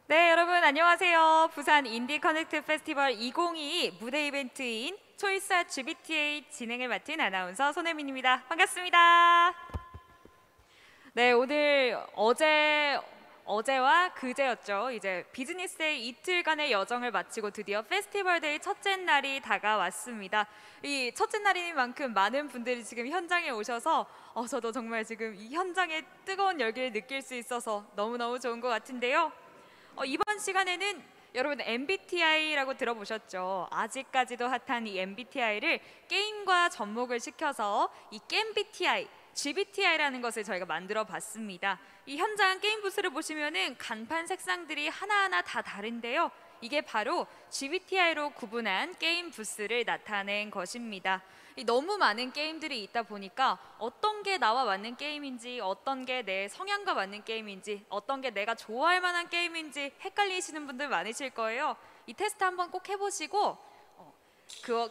네, 여러분 안녕하세요. 부산 인디 커넥트 페스티벌 2022 무대 이벤트인 초이스 GBTA 진행을 맡은 아나운서 손혜민입니다. 반갑습니다. 네, 오늘 어제와 그제였죠. 이제 비즈니스의 이틀간의 여정을 마치고 드디어 페스티벌 데이 첫째 날이 다가왔습니다. 이 첫째 날인 만큼 많은 분들이 지금 현장에 오셔서 저도 정말 지금 이 현장의 뜨거운 열기를 느낄 수 있어서 너무너무 좋은 것 같은데요. 이번 시간에는 여러분 MBTI라고 들어보셨죠? 아직까지도 핫한 이 MBTI를 게임과 접목을 시켜서 이 게임BTI, GBTI라는 것을 저희가 만들어 봤습니다. 이 현장 게임 부스를 보시면은 간판 색상들이 하나하나 다 다른데요. 이게 바로 GBTI로 구분한 게임 부스를 나타낸 것입니다. 너무 많은 게임들이 있다 보니까 어떤 게 나와 맞는 게임인지, 어떤 게 내 성향과 맞는 게임인지, 어떤 게 내가 좋아할 만한 게임인지 헷갈리시는 분들 많으실 거예요. 이 테스트 한번 꼭 해보시고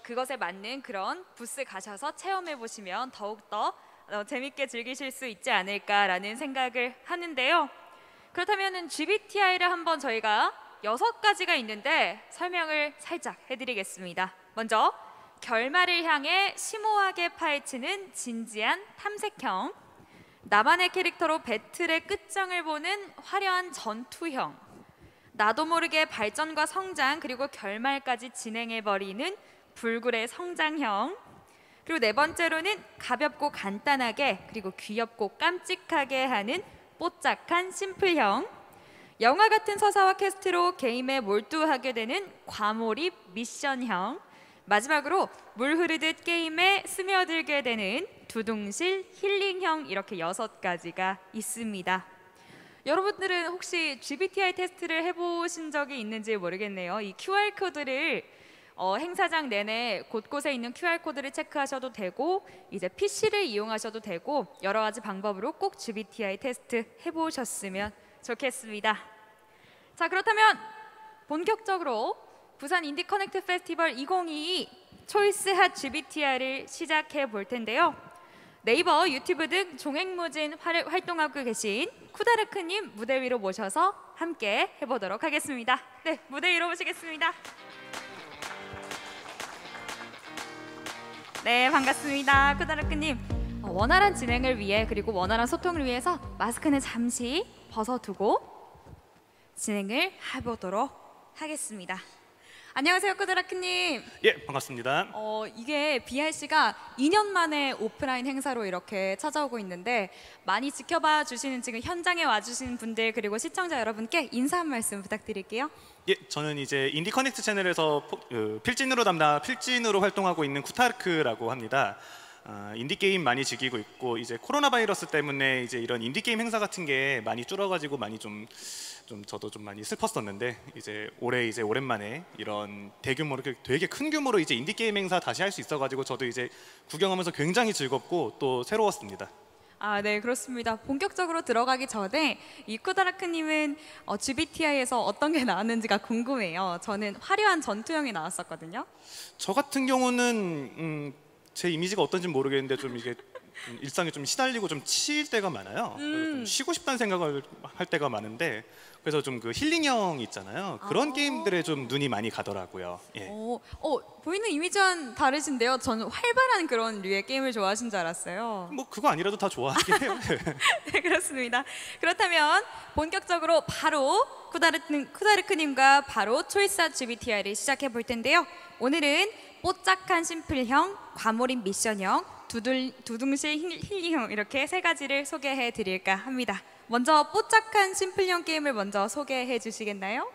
그것에 맞는 그런 부스 가셔서 체험해 보시면 더욱더 재밌게 즐기실 수 있지 않을까라는 생각을 하는데요. 그렇다면 GBTI를 한번 저희가 6가지가 있는데 설명을 살짝 해드리겠습니다. 먼저 결말을 향해 심오하게 파헤치는 진지한 탐색형, 나만의 캐릭터로 배틀의 끝장을 보는 화려한 전투형, 나도 모르게 발전과 성장 그리고 결말까지 진행해버리는 불굴의 성장형, 그리고 네 번째로는 가볍고 간단하게 그리고 귀엽고 깜찍하게 하는 뽀짝한 심플형, 영화 같은 서사와 퀘스트로 게임에 몰두하게 되는 과몰입 미션형, 마지막으로 물 흐르듯 게임에 스며들게 되는 두둥실 힐링형, 이렇게 6가지가 있습니다. 여러분들은 혹시 GBTI 테스트를 해보신 적이 있는지 모르겠네요. 이 QR코드를 행사장 내내 곳곳에 있는 QR코드를 체크하셔도 되고 이제 PC를 이용하셔도 되고 여러 가지 방법으로 꼭 GBTI 테스트 해보셨으면 좋겠습니다. 자, 그렇다면 본격적으로 부산 인디 커넥트 페스티벌 2022 초이스 핫 GBTI를 시작해 볼 텐데요. 네이버, 유튜브 등 종횡무진 활동하고 계신 쿠다르크님 무대 위로 모셔서 함께 해보도록 하겠습니다. 네, 무대 위로 모시겠습니다. 네, 반갑습니다. 쿠다르크님. 원활한 진행을 위해 그리고 원활한 소통을 위해서 마스크는 잠시 벗어두고 진행을 해보도록 하겠습니다. 안녕하세요, 쿠다라크님. 예, 반갑습니다. 이게 BRC가 2년 만에 오프라인 행사로 이렇게 찾아오고 있는데 많이 지켜봐 주시는 지금 현장에 와주신 분들 그리고 시청자 여러분께 인사 한 말씀 부탁드릴게요. 예, 저는 이제 인디 커넥트 채널에서 필진으로 활동하고 있는 쿠타르크라고 합니다. 인디 게임 많이 즐기고 있고 이제 코로나 바이러스 때문에 이제 이런 인디 게임 행사 같은 게 많이 줄어가지고 많이 좀 저도 좀 많이 슬펐었는데 이제 올해 이제 오랜만에 이런 대규모로 되게 큰 규모로 이제 인디 게임 행사 다시 할 수 있어가지고 저도 이제 구경하면서 굉장히 즐겁고 또 새로웠습니다. 아, 네, 그렇습니다. 본격적으로 들어가기 전에 이 쿠다라크님은 GBTI에서 어떤 게 나왔는지가 궁금해요. 저는 화려한 전투형이 나왔었거든요. 저 같은 경우는 제 이미지가 어떤지 모르겠는데 좀 이게 일상에 좀 시달리고 좀 치일 때가 많아요. 그래서 좀 쉬고 싶다는 생각을 할 때가 많은데 그래서 좀 그 힐링형 있잖아요. 그런 게임들에 좀 눈이 많이 가더라고요. 예. 보이는 이미지와는 다르신데요. 저는 활발한 그런 류의 게임을 좋아하신 줄 알았어요. 뭐 그거 아니라도 다 좋아하긴 해요. 네, 그렇습니다. 그렇다면 본격적으로 바로 쿠다르크님과 바로 초이스 GBTI를 시작해 볼 텐데요. 오늘은 뽀짝한 심플형, 과몰입 미션형, 두둥실 힐링형 이렇게 3가지를 소개해 드릴까 합니다. 먼저 뽀짝한 심플형 게임을 먼저 소개해 주시겠나요?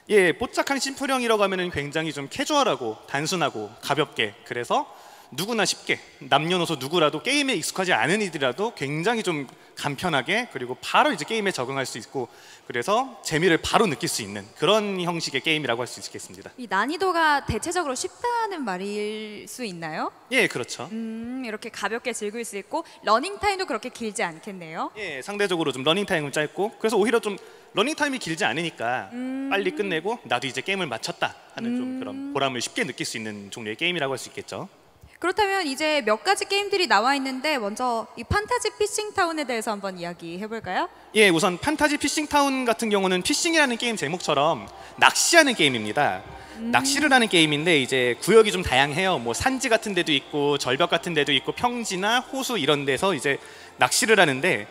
예, 뽀짝한 심플형이라고 하면 굉장히 좀 캐주얼하고 단순하고 가볍게, 그래서 누구나 쉽게 남녀노소 누구라도 게임에 익숙하지 않은 이들이라도 굉장히 좀 간편하게 그리고 바로 이제 게임에 적응할 수 있고 그래서 재미를 바로 느낄 수 있는 그런 형식의 게임이라고 할 수 있겠습니다. 이 난이도가 대체적으로 쉽다는 말일 수 있나요? 예, 그렇죠. 이렇게 가볍게 즐길 수 있고 러닝 타임도 그렇게 길지 않겠네요. 예, 상대적으로 좀 러닝 타임은 짧고 그래서 오히려 좀 러닝 타임이 길지 않으니까 빨리 끝내고 나도 이제 게임을 마쳤다 하는 좀 그런 보람을 쉽게 느낄 수 있는 종류의 게임이라고 할 수 있겠죠. 그렇다면 이제 몇 가지 게임들이 나와 있는데 먼저 이 판타지 피싱 타운에 대해서 한번 이야기해 볼까요? 예, 우선 판타지 피싱 타운 같은 경우는 피싱이라는 게임 제목처럼 낚시하는 게임입니다. 낚시를 하는 게임인데 이제 구역이 좀 다양해요. 뭐 산지 같은 데도 있고 절벽 같은 데도 있고 평지나 호수 이런 데서 이제 낚시를 하는데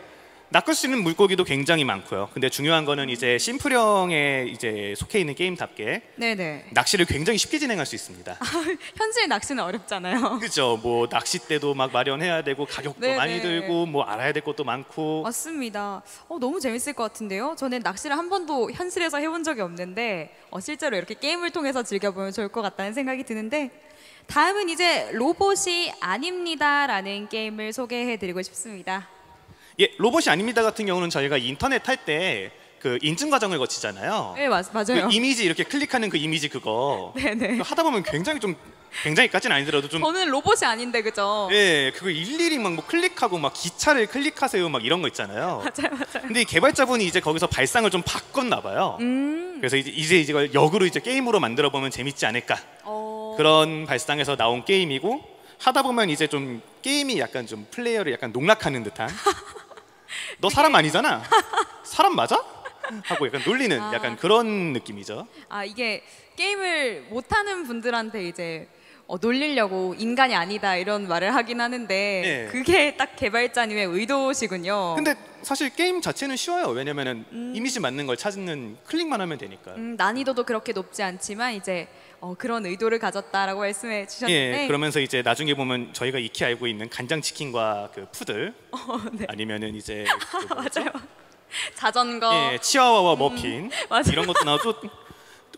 낚을 수 있는 물고기도 굉장히 많고요. 근데 중요한 거는 이제 심플형에 이제 속해 있는 게임답게 네네. 낚시를 굉장히 쉽게 진행할 수 있습니다. 현실 낚시는 어렵잖아요. 그죠? 뭐 낚싯대도 막 마련해야 되고 가격도 네네. 많이 들고 뭐 알아야 될 것도 많고. 맞습니다. 너무 재밌을 것 같은데요. 저는 낚시를 한 번도 현실에서 해본 적이 없는데 실제로 이렇게 게임을 통해서 즐겨보면 좋을 것 같다는 생각이 드는데 다음은 이제 로봇이 아닙니다라는 게임을 소개해드리고 싶습니다. 예, 로봇이 아닙니다 같은 경우는 저희가 인터넷 할 때 그 인증 과정을 거치잖아요. 네, 맞아요. 그 이미지 이렇게 클릭하는 그 이미지 그거 네네. 하다 보면 굉장히까지는 아니더라도 좀 저는 로봇이 아닌데 그죠? 예, 그거 일일이 막 뭐 클릭하고 막 기차를 클릭하세요 막 이런 거 있잖아요. 맞아요. 근데 이 개발자분이 이제 거기서 발상을 좀 바꿨나 봐요. 그래서 이제 이걸 역으로 이제 게임으로 만들어 보면 재밌지 않을까. 그런 발상에서 나온 게임이고 하다 보면 이제 좀 게임이 약간 좀 플레이어를 약간 농락하는 듯한. 너 사람 아니잖아. 사람 맞아? 하고 약간 놀리는 약간 그런 느낌이죠. 이게 게임을 못하는 분들한테 이제 놀리려고 인간이 아니다 이런 말을 하긴 하는데 네. 그게 딱 개발자님의 의도시군요. 근데 사실 게임 자체는 쉬워요. 왜냐면은 이미지 맞는 걸 찾는 클릭만 하면 되니까. 난이도도 그렇게 높지 않지만 이제 그런 의도를 가졌다라고 말씀해 주셨는데 예, 그러면서 이제 나중에 보면 저희가 익히 알고 있는 간장 치킨과 그 푸들 네. 아니면은 이제 그 맞아요. 자전거 예, 치와와와 머핀 맞아요. 이런 것도 나오고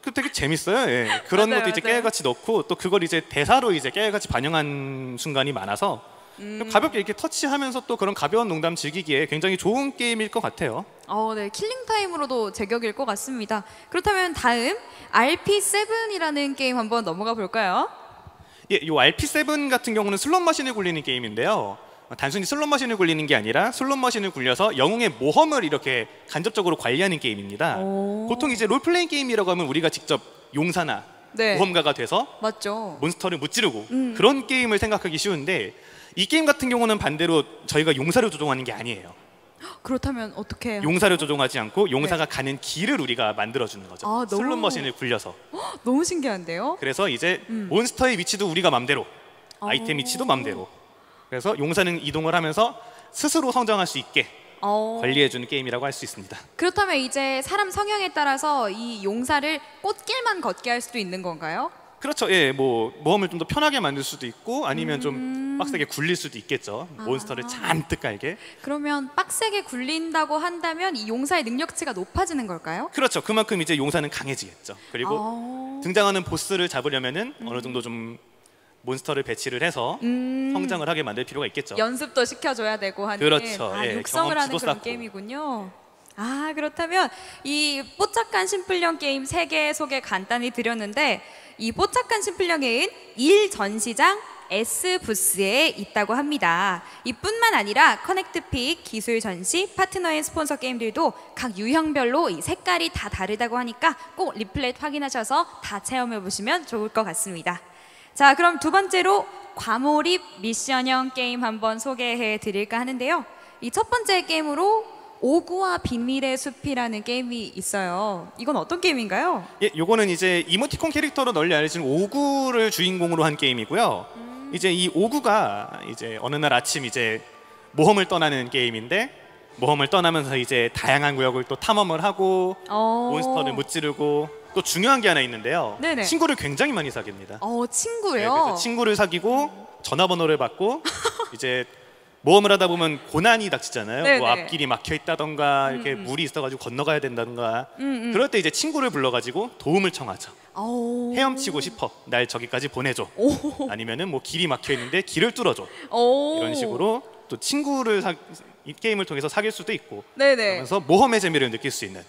그 되게 재밌어요. 예. 그런 맞아요, 것도 이제 맞아요. 깨알같이 넣고 또 그걸 이제 대사로 이제 깨알같이 반영한 순간이 많아서 가볍게 이렇게 터치하면서 또 그런 가벼운 농담 즐기기에 굉장히 좋은 게임일 것 같아요. 네, 킬링 타임으로도 제격일 것 같습니다. 그렇다면 다음 RP7이라는 게임 한번 넘어가 볼까요? 예, 요 RP7 같은 경우는 슬롯 머신을 굴리는 게임인데요. 단순히 슬롯 머신을 굴리는 게 아니라 슬롯 머신을 굴려서 영웅의 모험을 이렇게 간접적으로 관리하는 게임입니다. 보통 이제 롤플레잉 게임이라고 하면 우리가 직접 용사나 네. 모험가가 돼서 맞죠. 몬스터를 무찌르고 그런 게임을 생각하기 쉬운데 이 게임 같은 경우는 반대로 저희가 용사를 조종하는 게 아니에요. 그렇다면 어떻게 해요? 용사를 조종하지 않고 용사가 가는 길을 우리가 만들어주는 거죠. 너무- 슬롯 머신을 굴려서. 너무 신기한데요? 그래서 이제 몬스터의 위치도 우리가 맘대로, 아이템 위치도 맘대로. 그래서 용사는 이동을 하면서 스스로 성장할 수 있게 관리해주는 게임이라고 할 수 있습니다. 그렇다면 이제 사람 성향에 따라서 이 용사를 꽃길만 걷게 할 수도 있는 건가요? 그렇죠. 예, 뭐 모험을 좀 더 편하게 만들 수도 있고 아니면 좀 빡세게 굴릴 수도 있겠죠. 몬스터를 잔뜩 깔게. 그러면 빡세게 굴린다고 한다면 이 용사의 능력치가 높아지는 걸까요? 그렇죠. 그만큼 이제 용사는 강해지겠죠. 그리고 등장하는 보스를 잡으려면은 어느 정도 좀 몬스터를 배치를 해서 성장을 하게 만들 필요가 있겠죠. 연습도 시켜줘야 되고 하는 그렇죠. 예, 육성을 하는 경험치도 그런 쌓고. 게임이군요. 그렇다면 이 뽀짝한 심플형 게임 3개 소개 간단히 드렸는데 이 뽀짝한 심플형은 1 전시장 S 부스에 있다고 합니다. 이뿐만 아니라 커넥트픽, 기술 전시, 파트너인 스폰서 게임들도 각 유형별로 이 색깔이 다 다르다고 하니까 꼭 리플렛 확인하셔서 다 체험해 보시면 좋을 것 같습니다. 자, 그럼 두 번째로 과몰입 미션형 게임 한번 소개해 드릴까 하는데요. 이 첫 번째 게임으로 오구와 비밀의 숲이라는 게임이 있어요. 이건 어떤 게임인가요? 예, 요거는 이제 이모티콘 캐릭터로 널리 알려진 오구를 주인공으로 한 게임이고요. 이제 이 오구가 이제 어느 날 아침 이제 모험을 떠나는 게임인데 모험을 떠나면서 이제 다양한 구역을 또 탐험을 하고 몬스터를 무찌르고 또 중요한 게 하나 있는데요. 네네. 친구를 굉장히 많이 사귀입니다. 네, 친구요? 그래서 친구를 사귀고 전화번호를 받고 이제 모험을 하다 보면 고난이 닥치잖아요. 네네. 뭐 앞길이 막혀 있다던가 이렇게 물이 있어가지고 건너가야 된다던가 그럴 때 이제 친구를 불러가지고 도움을 청하죠. 헤엄치고 싶어. 날 저기까지 보내줘. 아니면은 뭐 길이 막혀 있는데 길을 뚫어줘. 이런 식으로 또 친구를 이 게임을 통해서 사귈 수도 있고 네네. 그러면서 모험의 재미를 느낄 수 있는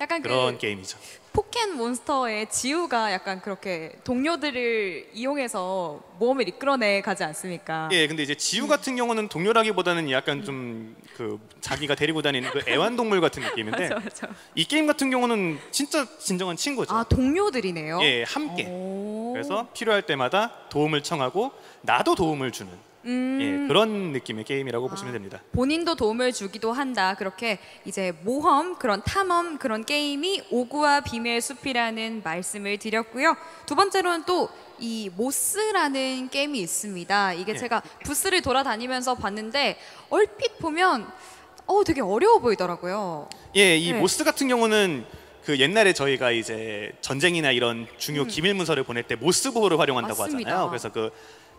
약간 그런 그 게임이죠. 포켓몬스터의 지우가 약간 그렇게 동료들을 이용해서 모험을 이끌어내 가지 않습니까? 예, 근데 이제 지우 같은 경우는 동료라기보다는 약간 좀 그 자기가 데리고 다니는 그 애완동물 같은 느낌인데 맞아. 이 게임 같은 경우는 진짜 진정한 친구죠. 아, 동료들이네요. 예, 함께. 오. 그래서 필요할 때마다 도움을 청하고 나도 도움을 주는 예, 그런 느낌의 게임이라고 보시면 됩니다. 본인도 도움을 주기도 한다. 그렇게 이제 모험, 그런 탐험, 그런 게임이 오구와 비밀의 숲이라는 말씀을 드렸고요. 두 번째로는 또 이 모스라는 게임이 있습니다. 이게 예. 제가 부스를 돌아다니면서 봤는데 얼핏 보면 되게 어려워 보이더라고요. 예, 이 네. 모스 같은 경우는 그 옛날에 저희가 이제 전쟁이나 이런 중요 기밀 문서를 보낼 때 모스 보호를 활용한다고 맞습니다. 하잖아요. 그래서 그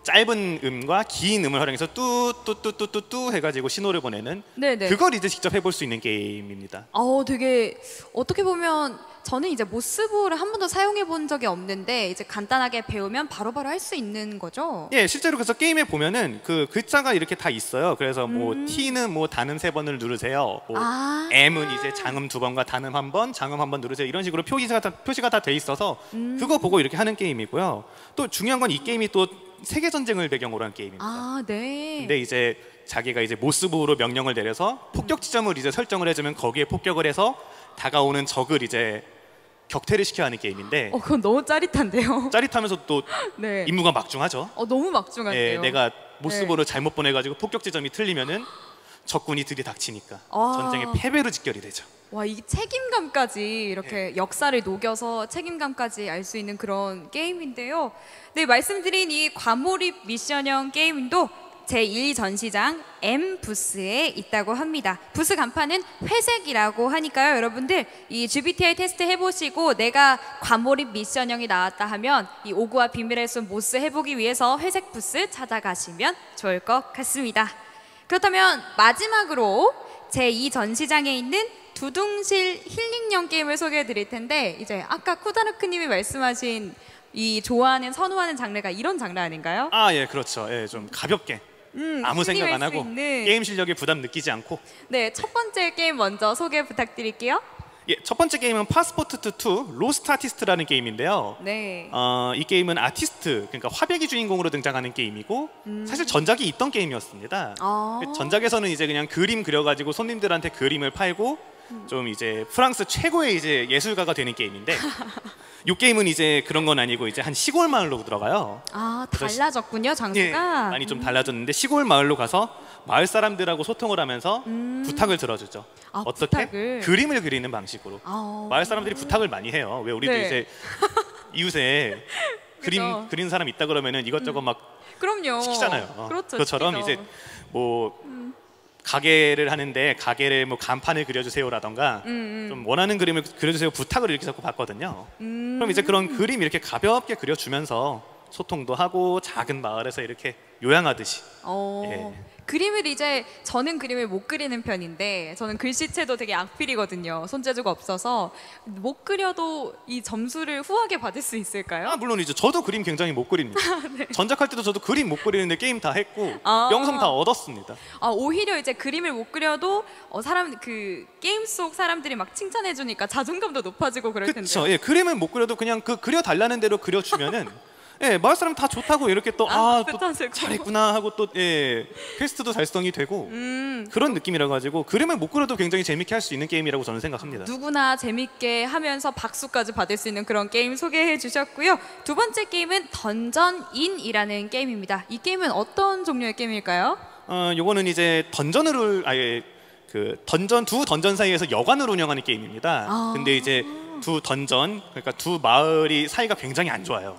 짧은 음과 긴 음을 활용해서 뚜뚜뚜뚜뚜뚜 해가지고 신호를 보내는 네네. 그걸 이제 직접 해볼 수 있는 게임입니다. 되게 어떻게 보면 저는 이제 모스부를 한 번도 사용해 본 적이 없는데 이제 간단하게 배우면 바로바로 할 수 있는 거죠. 예, 실제로 그래서 게임에 보면은 그 글자가 이렇게 다 있어요. 그래서 뭐 T는 뭐 단음 3번을 누르세요. 뭐 아. M은 이제 장음 2번과 단음 1번, 장음 1번 누르세요. 이런 식으로 표시가 다 돼 있어서 그거 보고 이렇게 하는 게임이고요. 또 중요한 건 이 게임이 또 세계 전쟁을 배경으로 한 게임입니다. 아, 네. 근데 이제 자기가 이제 모스부로 명령을 내려서 폭격 지점을 이제 설정을 해주면 거기에 폭격을 해서 다가오는 적을 이제 격퇴를 시켜야 하는 게임인데 그건 너무 짜릿한데요. 짜릿하면서 또 네. 임무가 막중하죠. 너무 막중한데요. 예, 내가 모스부를 잘못 보내가지고 폭격 지점이 틀리면은 적군이 들이닥치니까 전쟁의 패배로 직결이 되죠. 와, 이 책임감까지 이렇게 역사를 녹여서 책임감까지 알 수 있는 그런 게임인데요. 네, 말씀드린 이 과몰입 미션형 게임도 제1전시장 M 부스에 있다고 합니다. 부스 간판은 회색이라고 하니까요. 여러분들 이 GBTI 테스트 해보시고 내가 과몰입 미션형이 나왔다 하면 이 오구와 비밀의 숲 모스 해보기 위해서 회색 부스 찾아가시면 좋을 것 같습니다. 그렇다면 마지막으로 제2전시장에 있는 두둥실 힐링형 게임을 소개해 드릴 텐데 이제 아까 쿠다르크님이 말씀하신 이 좋아하는 선호하는 장르가 이런 장르 아닌가요? 아, 예, 그렇죠. 예, 좀 가볍게 아무 생각 안 힐링할 수 하고 있는. 게임 실력에 부담 느끼지 않고. 네, 첫 번째 게임 먼저 소개 부탁드릴게요. 예, 첫 번째 게임은 파스포트 투 로스트 아티스트라는 게임인데요. 네. 이 게임은 아티스트, 그러니까 화백이 주인공으로 등장하는 게임이고 사실 전작이 있던 게임이었습니다. 아. 전작에서는 이제 그냥 그림 그려가지고 손님들한테 그림을 팔고 좀 이제 프랑스 최고의 이제 예술가가 되는 게임인데 이 게임은 이제 그런 건 아니고 이제 한 시골 마을로 들어가요. 아, 그래서 달라졌군요, 장소가. 예, 많이 좀 달라졌는데 시골 마을로 가서 마을 사람들하고 소통을 하면서 부탁을 들어주죠. 아, 어떻게? 부탁을. 그림을 그리는 방식으로. 아. 마을 사람들이 부탁을 많이 해요. 왜 우리도 네. 이제 이웃에 그죠. 그리는 사람 있다 그러면은 이것저것 막 그럼요. 시키잖아요. 그렇죠. 그것처럼 시키죠. 이제 뭐 가게를 하는데 가게를 뭐 간판을 그려주세요라던가 좀 원하는 그림을 그려주세요 부탁을 이렇게 자꾸 받거든요. 그럼 이제 그런 그림 이렇게 가볍게 그려주면서 소통도 하고 작은 마을에서 이렇게 요양하듯이. 예. 그림을 이제 저는 그림을 못 그리는 편인데 저는 글씨체도 되게 악필이거든요. 손재주가 없어서 못 그려도 이 점수를 후하게 받을 수 있을까요? 아, 물론이죠. 저도 그림 굉장히 못 그립니다. 전작할 때도 저도 그림 못 그리는데 게임 다 했고 아. 명성 다 얻었습니다. 오히려 이제 그림을 못 그려도 사람 그 게임 속 사람들이 막 칭찬해 주니까 자존감도 높아지고 그럴 텐데. 그렇죠. 예, 그림을 못 그려도 그냥 그 그려 달라는 대로 그려주면은 예, 마을 사람 다 좋다고 이렇게 또 또 뜻하시고. 잘했구나 하고 또 예, 퀘스트도 달성이 되고 그런 느낌이라 가지고 그림을 못 그려도 굉장히 재밌게 할 수 있는 게임이라고 저는 생각합니다. 누구나 재밌게 하면서 박수까지 받을 수 있는 그런 게임 소개해 주셨고요. 두 번째 게임은 던전인이라는 게임입니다. 이 게임은 어떤 종류의 게임일까요? 요거는 이제 던전을 아예 그 두 던전 사이에서 여관을 운영하는 게임입니다. 아. 근데 이제 두 던전 그러니까 두 마을이 사이가 굉장히 안 좋아요.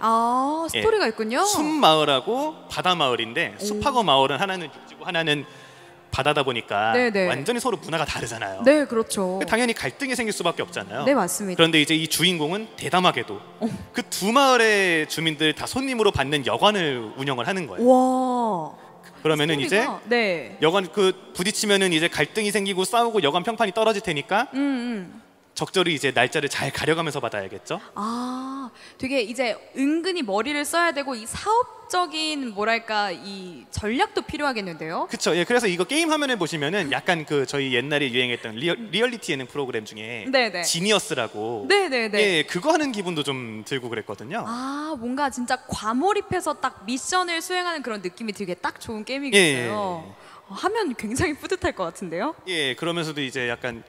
스토리가 있군요. 숲 마을하고 바다 마을인데 숲하고 마을은 하나는 육지고 하나는 바다다 보니까 네네. 완전히 서로 문화가 다르잖아요. 네, 그렇죠. 당연히 갈등이 생길 수밖에 없잖아요. 네, 맞습니다. 그런데 이제 이 주인공은 대담하게도 그 두 마을의 주민들 다 손님으로 받는 여관을 운영을 하는 거예요. 와. 그러면은 이제 스토리가, 네. 여관 그 부딪히면은 이제 갈등이 생기고 싸우고 여관 평판이 떨어질 테니까 적절히 이제 날짜를 잘 가려가면서 받아야겠죠. 아, 되게 이제 은근히 머리를 써야 되고 이 사업적인 뭐랄까 이 전략도 필요하겠는데요. 그쵸. 예, 그래서 이거 게임 화면에 보시면은 약간 그 저희 옛날에 유행했던 리얼리티 예능 프로그램 중에 네네. 지니어스라고 네네네. 예, 그거 하는 기분도 좀 들고 그랬거든요. 아, 뭔가 진짜 과몰입해서 딱 미션을 수행하는 그런 느낌이 들게 딱 좋은 게임이겠어요. 하면 굉장히 뿌듯할 것 같은데요. 예, 그러면서도 이제 약간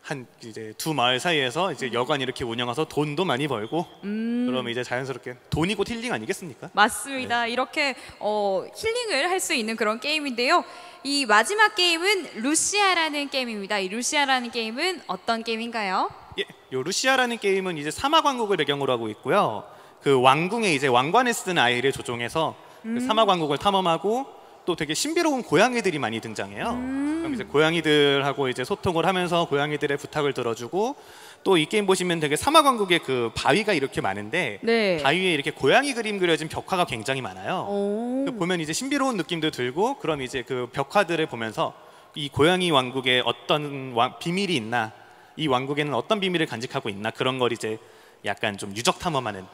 한 이제 두 마을 사이에서 이제 여관 이렇게 운영해서 돈도 많이 벌고 그러면 이제 자연스럽게 돈이 곧 힐링 아니겠습니까? 맞습니다. 이렇게 힐링을 할 수 있는 그런 게임인데요. 이 마지막 게임은 루시아라는 게임입니다. 이 루시아라는 게임은 어떤 게임인가요? 예, 요 루시아라는 게임은 이제 사막 왕국을 배경으로 하고 있고요. 그 왕궁에 이제 왕관을 쓰는 아이를 조종해서 그 사막 왕국을 탐험하고 또 되게 신비로운 고양이들이 많이 등장해요. 그럼 이제 고양이들하고 이제 소통을 하면서 고양이들의 부탁을 들어주고 또 이 게임 보시면 되게 사막 왕국에 그 바위가 이렇게 많은데 네. 바위에 이렇게 고양이 그림 그려진 벽화가 굉장히 많아요. 오. 그 보면 이제 신비로운 느낌도 들고 그럼 이제 그 벽화들을 보면서 이 고양이 왕국에 어떤 비밀이 있나 이 왕국에는 어떤 비밀을 간직하고 있나 그런 걸 이제 약간 좀 유적 탐험하는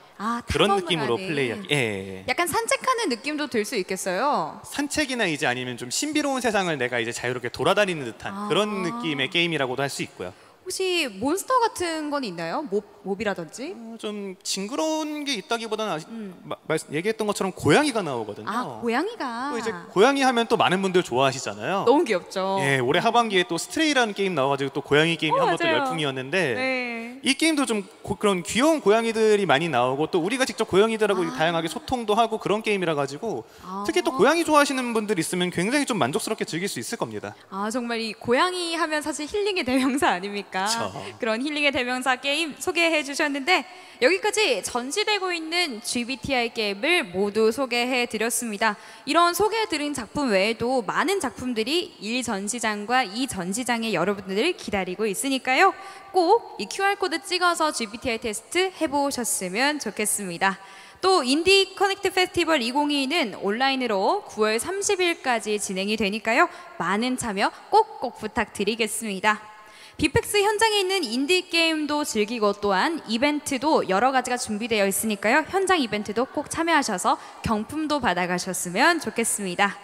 그런 탐험을 느낌으로 하는. 플레이하기. 예. 약간 산책하는 느낌도 들 수 있겠어요. 산책이나 이제 아니면 좀 신비로운 세상을 내가 이제 자유롭게 돌아다니는 듯한 그런 느낌의 게임이라고도 할 수 있고요. 혹시 몬스터 같은 건 있나요? 몹이라든지? 좀 징그러운 게 있다기보다는 얘기했던 것처럼 고양이가 나오거든요. 아, 고양이가. 또 이제 고양이 하면 또 많은 분들 좋아하시잖아요. 너무 귀엽죠. 예, 올해 하반기에 또 스트레이라는 게임 나와가지고 또 고양이 게임이 한번 또 맞아요. 열풍이었는데 네. 이 게임도 좀 그런 귀여운 고양이들이 많이 나오고 또 우리가 직접 고양이들하고 다양하게 소통도 하고 그런 게임이라 가지고 특히 또 고양이 좋아하시는 분들 있으면 굉장히 좀 만족스럽게 즐길 수 있을 겁니다. 아, 정말 이 고양이 하면 사실 힐링의 대명사 아닙니까? 그쵸. 그런 힐링의 대명사 게임 소개해 주셨는데 여기까지 전시되고 있는 GBTI 게임을 모두 소개해 드렸습니다. 이런 소개해 드린 작품 외에도 많은 작품들이 1전시장과 2전시장에 여러분들을 기다리고 있으니까요. 꼭 이 QR코드 찍어서 GBTI 테스트 해보셨으면 좋겠습니다. 또 인디 커넥트 페스티벌 2022는 온라인으로 9월 30일까지 진행이 되니까요. 많은 참여 꼭꼭 부탁드리겠습니다. 빅팩스 현장에 있는 인디 게임도 즐기고 또한 이벤트도 여러 가지가 준비되어 있으니까요. 현장 이벤트도 꼭 참여하셔서 경품도 받아가셨으면 좋겠습니다.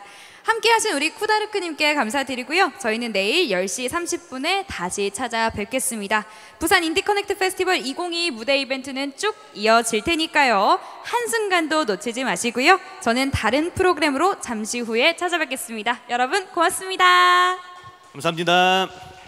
함께 하신 우리 쿠다르크님께 감사드리고요. 저희는 내일 10시 30분에 다시 찾아뵙겠습니다. 부산 인디커넥트 페스티벌 2022 무대 이벤트는 쭉 이어질 테니까요. 한순간도 놓치지 마시고요. 저는 다른 프로그램으로 잠시 후에 찾아뵙겠습니다. 여러분 고맙습니다. 감사합니다.